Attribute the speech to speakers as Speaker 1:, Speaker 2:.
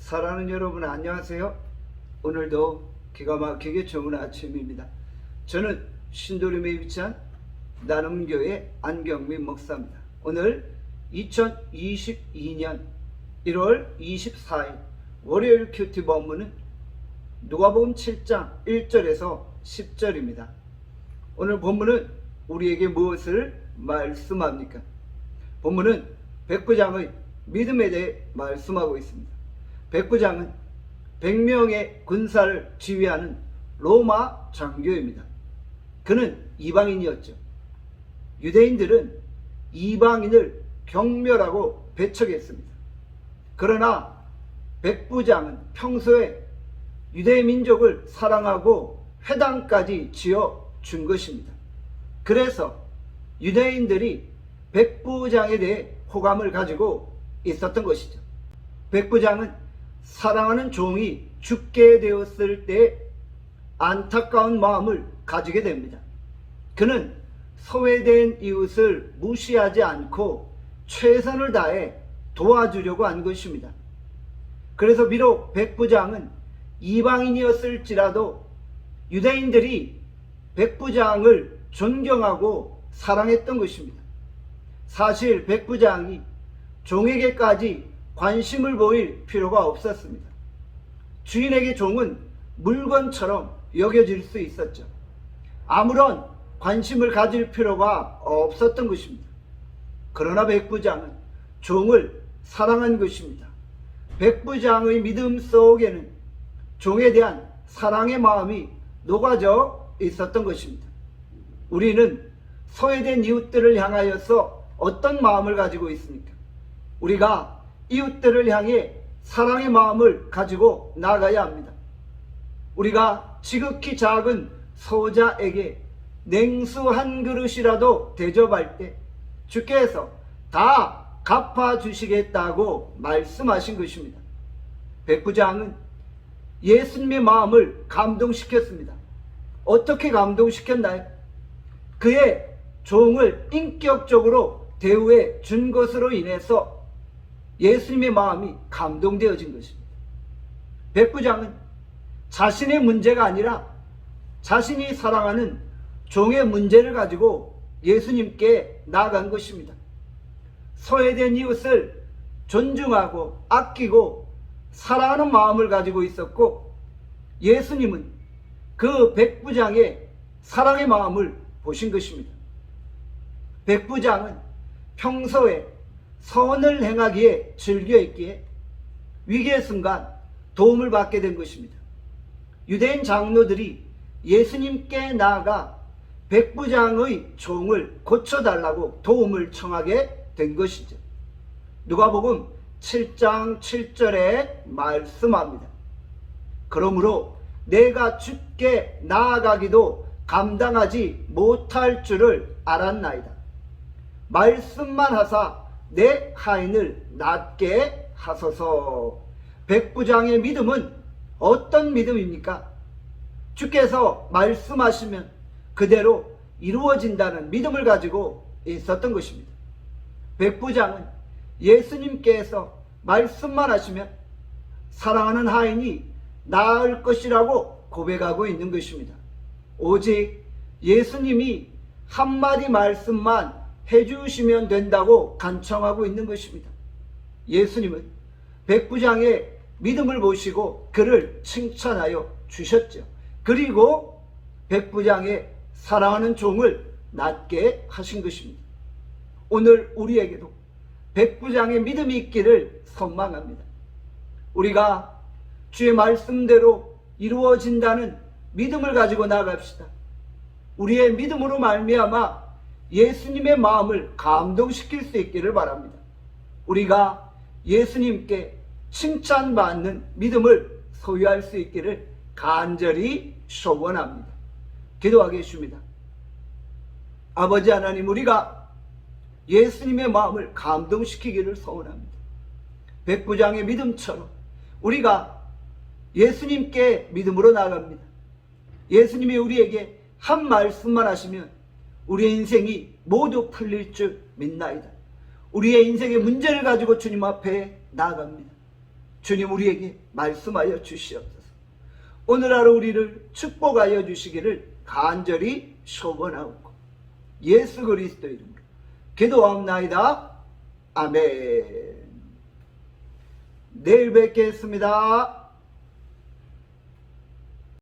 Speaker 1: 사랑하는 여러분 안녕하세요. 오늘도 기가 막히게 좋은 아침입니다. 저는 신도림에 위치한 나눔교회 안경민 목사입니다. 오늘 2022년 1월 24일 월요일 큐티 본문은 누가복음 7장 1절에서 10절입니다. 오늘 본문은 우리에게 무엇을 말씀합니까? 본문은 백부장의 믿음에 대해 말씀하고 있습니다. 백부장은 100명의 군사를 지휘하는 로마 장교입니다. 그는 이방인이었죠. 유대인들은 이방인을 경멸하고 배척했습니다. 그러나 백부장은 평소에 유대 민족을 사랑하고 회당까지 지어 준 것입니다. 그래서 유대인들이 백부장에 대해 호감을 가지고 있었던 것이죠. 백부장은 사랑하는 종이 죽게 되었을 때 안타까운 마음을 가지게 됩니다. 그는 소외된 이웃을 무시하지 않고 최선을 다해 도와주려고 한 것입니다. 그래서 비록 백부장은 이방인이었을지라도 유대인들이 백부장을 존경하고 사랑했던 것입니다. 사실 백부장이 종에게까지 관심을 보일 필요가 없었습니다. 주인에게 종은 물건처럼 여겨질 수 있었죠. 아무런 관심을 가질 필요가 없었던 것입니다. 그러나 백부장은 종을 사랑한 것입니다. 백부장의 믿음 속에는 종에 대한 사랑의 마음이 녹아져 있었던 것입니다. 우리는 소외된 이웃들을 향하여서 어떤 마음을 가지고 있습니까? 우리가 이웃들을 향해 사랑의 마음을 가지고 나가야 합니다. 우리가 지극히 작은 소자에게 냉수 한 그릇이라도 대접할 때 주께서 다 갚아주시겠다고 말씀하신 것입니다. 백부장은 예수님의 마음을 감동시켰습니다. 어떻게 감동시켰나요? 그의 종을 인격적으로 대우해 준 것으로 인해서 예수님의 마음이 감동되어진 것입니다. 백부장은 자신의 문제가 아니라 자신이 사랑하는 종의 문제를 가지고 예수님께 나아간 것입니다. 소외된 이웃을 존중하고 아끼고 사랑하는 마음을 가지고 있었고, 예수님은 그 백부장의 사랑의 마음을 보신 것입니다. 백부장은 평소에 선을 행하기에 즐겨했기에 위기의 순간 도움을 받게 된 것입니다. 유대인 장로들이 예수님께 나아가 백부장의 종을 고쳐달라고 도움을 청하게 된 것이죠. 누가복음 7장 7절에 말씀합니다. 그러므로 내가 주께 나아가기도 감당하지 못할 줄을 알았나이다. 말씀만 하사 내 하인을 낫게 하소서. 백부장의 믿음은 어떤 믿음입니까? 주께서 말씀하시면 그대로 이루어진다는 믿음을 가지고 있었던 것입니다. 백부장은 예수님께서 말씀만 하시면 사랑하는 하인이 나을 것이라고 고백하고 있는 것입니다. 오직 예수님이 한마디 말씀만 해주시면 된다고 간청하고 있는 것입니다. 예수님은 백부장의 믿음을 보시고 그를 칭찬하여 주셨죠. 그리고 백부장의 사랑하는 종을 낫게 하신 것입니다. 오늘 우리에게도 백부장의 믿음이 있기를 소망합니다. 우리가 주의 말씀대로 이루어진다는 믿음을 가지고 나갑시다. 우리의 믿음으로 말미암아 예수님의 마음을 감동시킬 수 있기를 바랍니다. 우리가 예수님께 칭찬받는 믿음을 소유할 수 있기를 간절히 소원합니다. 기도하겠습니다. 아버지 하나님, 우리가 예수님의 마음을 감동시키기를 소원합니다. 백부장의 믿음처럼 우리가 예수님께 믿음으로 나갑니다. 예수님이 우리에게 한 말씀만 하시면 우리의 인생이 모두 풀릴 줄 믿나이다. 우리의 인생의 문제를 가지고 주님 앞에 나아갑니다. 주님 우리에게 말씀하여 주시옵소서. 오늘 하루 우리를 축복하여 주시기를 간절히 소원하옵고 예수 그리스도 이름으로 기도하옵나이다. 아멘. 내일 뵙겠습니다.